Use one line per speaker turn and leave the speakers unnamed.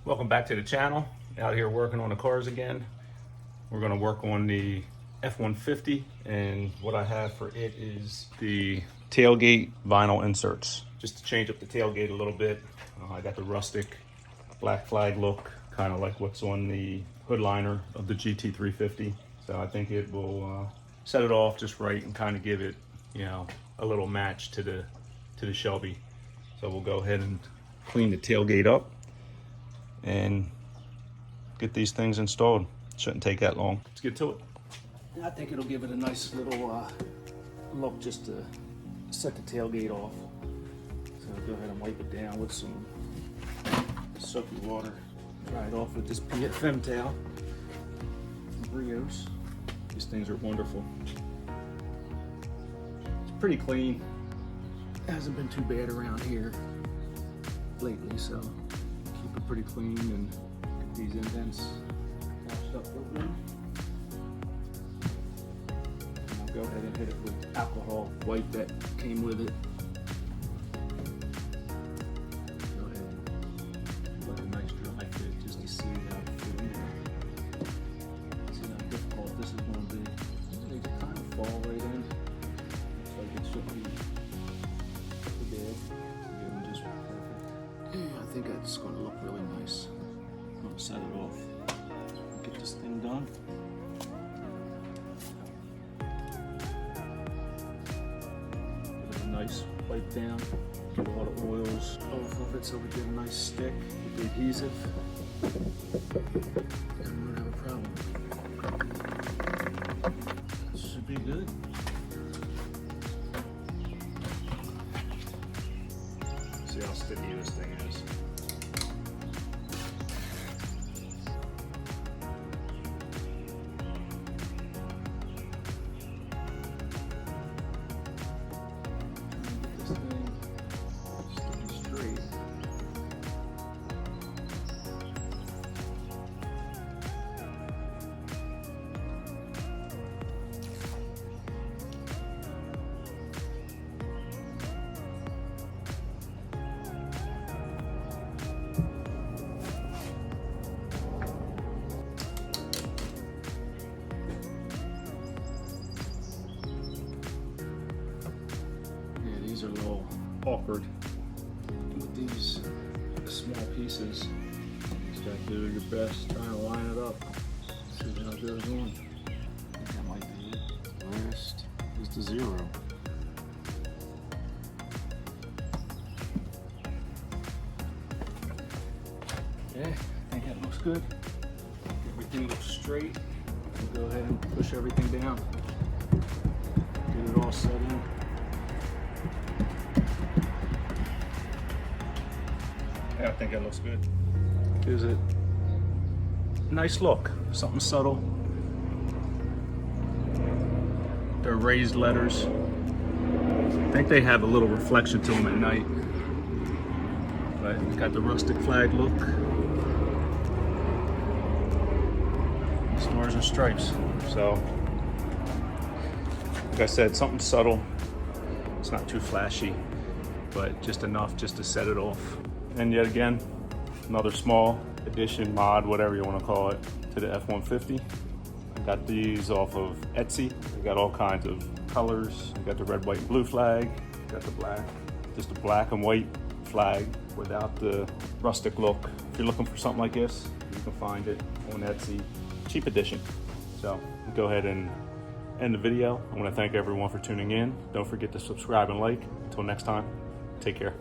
Welcome back to the channel. Out here working on the cars again. We're going to work on the F150, and what I have for it is the tailgate vinyl inserts. Just to change up the tailgate a little bit. I got the rustic black flag look, kind of like what's on the hood liner of the GT350. So I think it will set it off just right and kind of give it, you know, a little match to the Shelby. So we'll go ahead and clean the tailgate up and get these things installed. Shouldn't take that long. Let's get to it. I think it'll give it a nice little look just to set the tailgate off. So I'll go ahead and wipe it down with some soapy water. Dry it off with this PFM towel from Brios. These things are wonderful. It's pretty clean. It hasn't been too bad around here lately, so keep it pretty clean and get these indents patched up real good. And I'll go ahead and hit it with alcohol wipe that came with it. Go ahead and let a nice dry fit just to see how it fit in there. See how difficult this is going to be. They kind of fall right in. Looks like it should be pretty bad. Just perfect. Yeah, I think that's going to look really nice. I'm going to set it off. Get this thing done. Give it a nice wipe down. Get a lot of oils off of it so we get a nice stick with the adhesive. And we don't have a problem. This should be good. See how sticky this thing is. These are a little awkward with these small pieces. You just gotta do your best trying to line it up. See how it goes on. I think that might be it. Last is the 0. Okay, I think that looks good. Everything looks straight. We'll go ahead and push everything down. Get it all set in. Yeah, I think that looks good. Gives it a nice look, something subtle. They're raised letters. I think they have a little reflection to them at night. But it's got the rustic flag look. Stars and stripes. So, like I said, something subtle. It's not too flashy, but just enough just to set it off. And yet again, another small addition, mod, whatever you want to call it, to the F-150. I got these off of Etsy. They got all kinds of colors. You got the red, white, and blue flag. Got the black, just a black and white flag without the rustic look. If you're looking for something like this, you can find it on Etsy. Cheap edition. So go ahead and end the video. I want to thank everyone for tuning in. Don't forget to subscribe and like. Until next time, take care.